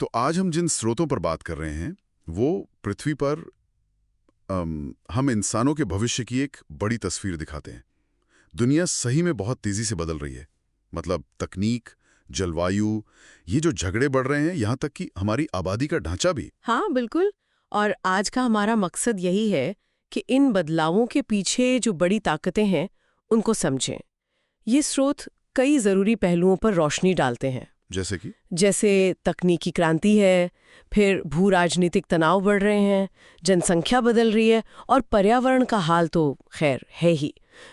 तो आज हम जिन स्रोतों पर बात कर रहे हैं वो पृथ्वी पर हम इंसानों के भविष्य की एक बड़ी तस्वीर दिखाते हैं। दुनिया सही में बहुत तेजी से बदल रही है। मतलब तकनीक, जलवायु, ये जो झगड़े बढ़ रहे हैं, यहाँ तक कि हमारी आबादी का ढांचा भी। हाँ बिल्कुल। और आज का हमारा मकसद यही है कि इन बदलावों के पीछे जो बड़ी ताकतें हैं उनको समझें। ये स्रोत कई ज़रूरी पहलुओं पर रोशनी डालते हैं। जैसे कि जैसे तकनीकी क्रांति है, फिर भू राजनीतिक तनाव बढ़ रहे हैं, जनसंख्या बदल रही है और पर्यावरण का हाल तो खैर है ही।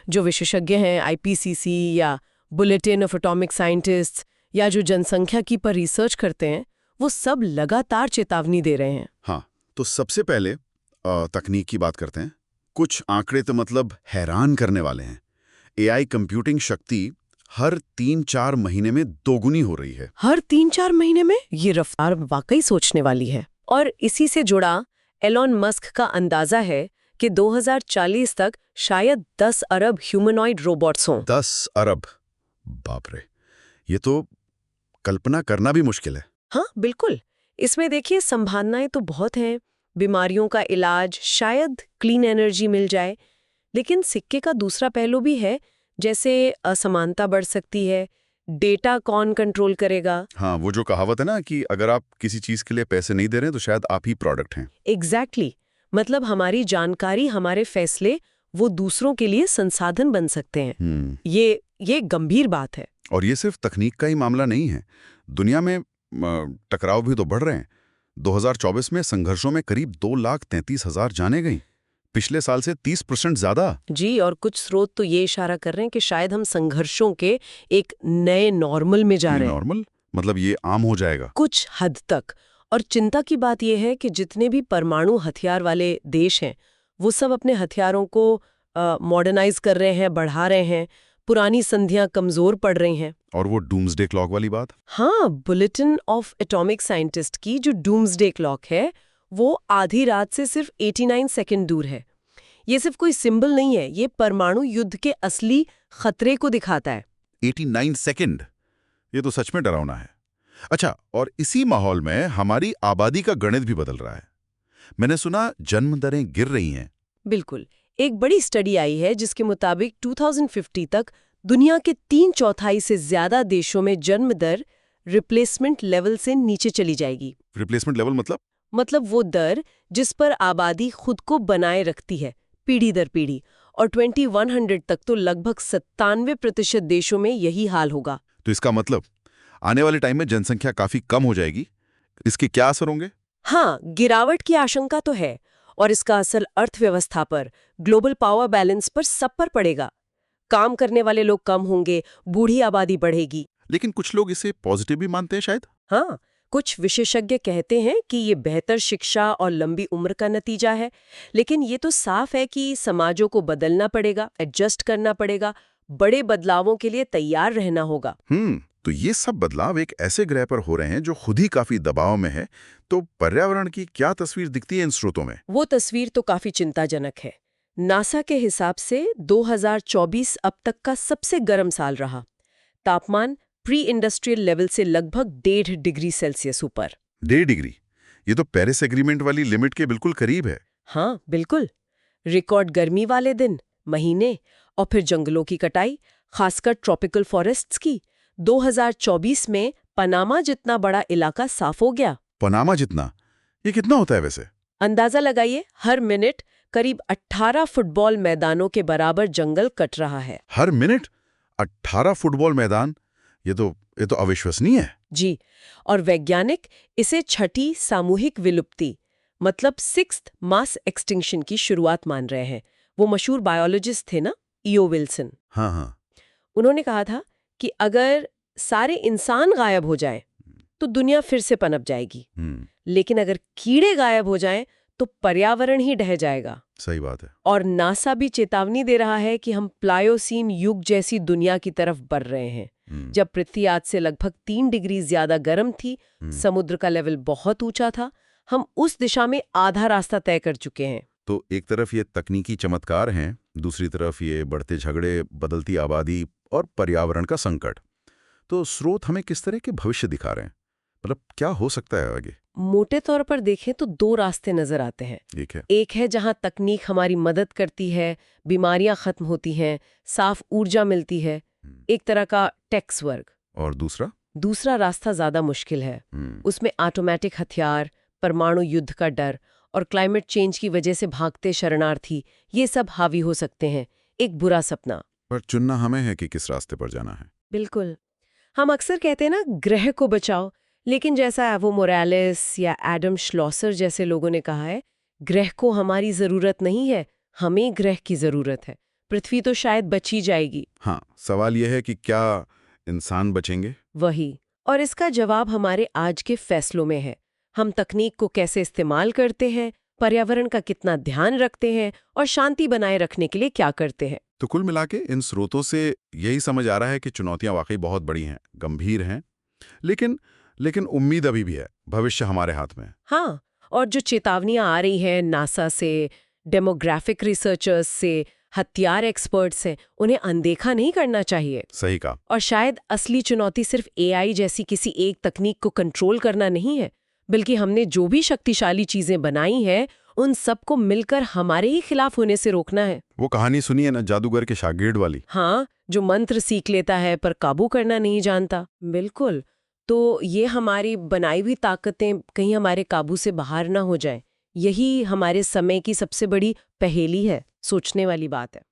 जो विशेषज्ञ हैं आईपीसीसी या बुलेटिन ऑफ एटॉमिक साइंटिस्ट्स या जो जनसंख्या की पर रिसर्च करते हैं, वो सब लगातार चेतावनी दे रहे हैं। हाँ, तो सबसे पहले तकनीक की बात करते हैं। कुछ आंकड़े तो मतलब हैरान करने वाले हैं। एआई कंप्यूटिंग शक्ति हर 3-4 महीने में दोगुनी हो रही है। हर 3-4 महीने में ये रफ्तार वाकई सोचने वाली है। और इसी से जुड़ा एलॉन मस्क का अंदाजा है कि 2040 तक शायद 10 अरब ह्यूमनॉइड रोबोट्स हों। 10 अरब, बाप रे, ये तो कल्पना करना भी मुश्किल है। हाँ बिल्कुल। इसमें देखिए संभावनाएं तो बहुत हैं। बीमारियों का इलाज, शायद क्लीन एनर्जी मिल जाए। लेकिन सिक्के का दूसरा पहलू भी है, जैसे असमानता बढ़ सकती है। डेटा कौन कंट्रोल करेगा? हाँ, वो जो कहावत है ना कि अगर आप किसी चीज के लिए पैसे नहीं दे रहे हैं तो शायद आप ही प्रोडक्ट हैं। एग्जैक्टली। मतलब हमारी जानकारी, हमारे फैसले, वो दूसरों के लिए संसाधन बन सकते हैं। ये गंभीर बात है। और ये सिर्फ तकनीक का ही मामला नहीं है। दुनिया में टकराव भी तो बढ़ रहे हैं। 2024 में संघर्षों में करीब 2,33,000 जाने गई। पिछले साल से 30% ज्यादा। जी, और कुछ स्रोत तो ये इशारा कर रहे हैं कि शायद हम संघर्षों के एक नए नॉर्मल में जा रहे हैं। नॉर्मल मतलब ये आम हो जाएगा कुछ हद तक। और चिंता की बात यह है कि जितने भी परमाणु हथियार वाले देश हैं, वो सब अपने हथियारों को मॉडर्नाइज कर रहे हैं, बढ़ा रहे हैं। पुरानी संधियां कमजोर पड़ रही हैं। और वो डूम्सडे क्लॉक वाली बात। हाँ, बुलेटिन ऑफ एटॉमिक साइंटिस्ट की जो डूम्सडे क्लॉक है, वो आधी रात से सिर्फ 89 सेकंड दूर है। ये सिर्फ कोई सिंबल नहीं है, ये परमाणु युद्ध के असली खतरे को दिखाता है। 89 सेकंड, ये तो सच में डरावना है। अच्छा, और इसी माहौल में हमारी आबादी का गणित भी बदल रहा है। मैंने सुना जन्म दरें गिर रही हैं। बिल्कुल। एक बड़ी स्टडी आई है जिसके मुताबिक 2050 तक दुनिया के 3/4 से ज्यादा देशों में जन्म दर रिप्लेसमेंट लेवल से नीचे चली जाएगी। रिप्लेसमेंट लेवल मतलब वो दर जिस पर आबादी खुद को बनाए रखती है, पीढ़ी दर पीढ़ी। और 2100 तक तो लगभग 97% देशों में यही हाल होगा। तो इसका मतलब आने वाले टाइम में जनसंख्या काफी कम हो जाएगी। इसके क्या असर होंगे? हाँ, गिरावट की आशंका तो है। और इसका असर अर्थव्यवस्था पर, ग्लोबल पावर बैलेंस पर, सब पर पड़ेगा। काम करने वाले लोग कम होंगे, बूढ़ी आबादी बढ़ेगी। लेकिन कुछ लोग इसे पॉजिटिव भी मानते हैं शायद। हाँ, कुछ विशेषज्ञ कहते हैं कि ये बेहतर शिक्षा और लंबी उम्र का नतीजा है। लेकिन ये तो साफ है कि समाजों को बदलना पड़ेगा, एडजस्ट करना पड़ेगा, बड़े बदलावों के लिए तैयार रहना होगा। तो ये सब बदलाव एक ऐसे ग्रह पर हो रहे हैं जो खुद ही काफी दबाव में है। तो पर्यावरण की क्या तस्वीर दिखती है इन स्रोतों में? वो तस्वीर तो काफी चिंताजनक है। नासा के हिसाब से 2024 अब तक का सबसे गर्म साल रहा। तापमान प्री इंडस्ट्रियल लेवल से लगभग 1.5 डिग्री सेल्सियस ऊपर। 1.5 डिग्री? ये तो पेरिस एग्रीमेंट वाली लिमिट के बिल्कुल करीब है। हाँ बिल्कुल। रिकॉर्ड गर्मी वाले दिन, महीने, और फिर जंगलों की कटाई, खासकर ट्रॉपिकल फॉरेस्ट्स की। 2024 में पनामा जितना बड़ा इलाका साफ हो गया। पनामा जितना? ये कितना होता है वैसे? अंदाजा लगाइए, हर मिनट करीब 18 फुटबॉल मैदानों के बराबर जंगल कट रहा है। हर मिनट 18 फुटबॉल मैदान? ये तो अविश्वसनीय है। जी, और वैज्ञानिक इसे छठी सामूहिक विलुप्ति, मतलब 6th मास एक्सटिंक्शन की शुरुआत मान रहे हैं। वो मशहूर बायोलॉजिस्ट थे ना, ईओ विल्सन। हाँ। उन्होंने कहा था कि अगर सारे इंसान गायब हो जाए तो दुनिया फिर से पनप जाएगी। लेकिन अगर कीड़े गायब हो जाएं तो पर्यावरण ही ढह जाएगा। सही बात है। और नासा भी चेतावनी दे रहा है कि हम प्लायोसीन युग जैसी दुनिया की तरफ बढ़ रहे हैं, जब पृथ्वी आज से लगभग 3 डिग्री ज्यादा गर्म थी, समुद्र का लेवल बहुत ऊंचा था। हम उस दिशा में आधा रास्ता तय कर चुके हैं। तो एक तरफ ये तकनीकी चमत्कार हैं, दूसरी तरफ ये बढ़ते झगड़े, बदलती आबादी और पर्यावरण का संकट। तो स्रोत हमें किस तरह के भविष्य दिखा रहे हैं? मतलब क्या हो सकता है आगे? मोटे तौर पर देखें तो दो रास्ते नजर आते हैं। एक है। एक है जहां तकनीक हमारी मदद करती है, बीमारियां खत्म होती हैं, साफ ऊर्जा मिलती है, एक तरह का टेक्स वर्ग। और दूसरा? दूसरा रास्ता ज्यादा मुश्किल है। हम्म, उसमें ऑटोमेटिक हथियार, परमाणु युद्ध का डर और क्लाइमेट चेंज की वजह से भागते शरणार्थी, ये सब हावी हो सकते हैं। एक बुरा सपना। पर चुनना हमें है कि किस रास्ते पर जाना है। बिल्कुल। हम अक्सर कहते हैं ना, ग्रह को बचाओ, लेकिन जैसा एवो मोरालेस या एडम श्लॉसर जैसे लोगों ने कहा है, ग्रह को हमारी जरूरत नहीं है, हमें ग्रह की जरूरत है। पृथ्वी तो शायद बची जाएगी। हाँ, सवाल यह है कि क्या इंसान बचेंगे? वही। और इसका जवाब हमारे आज के फैसलों में है। हम तकनीक को कैसे इस्तेमाल करते हैं, पर्यावरण का कितना ध्यान रखते हैं और शांति बनाए रखने के लिए क्या करते हैं। तो कुल मिला के इन स्रोतों से यही समझ आ रहा है कि चुनौतियां वाकई बहुत बड़ी हैं, गंभीर हैं, लेकिन लेकिन उम्मीद अभी भी है। भविष्य हमारे हाथ में है। हाँ, और जो चेतावनियां आ रही हैं नासा से, डेमोग्राफिक रिसर्चर्स से, हथियार एक्सपर्ट्स से, उन्हें अनदेखा नहीं करना चाहिए। सही कहा। और शायद असली चुनौती सिर्फ एआई जैसी किसी एक तकनीक को कंट्रोल करना नहीं है, बल्कि हमने जो भी शक्तिशाली चीजें बनाई हैं, उन सबको मिलकर हमारे ही खिलाफ होने से रोकना है। वो कहानी सुनी है ना, जादूगर के शागिर्द वाली? हाँ, जो मंत्र सीख लेता है पर काबू करना नहीं जानता। बिल्कुल। तो ये हमारी बनाई हुई ताकतें कहीं हमारे काबू से बाहर ना हो जाए, यही हमारे समय की सबसे बड़ी पहेली है, सोचने वाली बात है।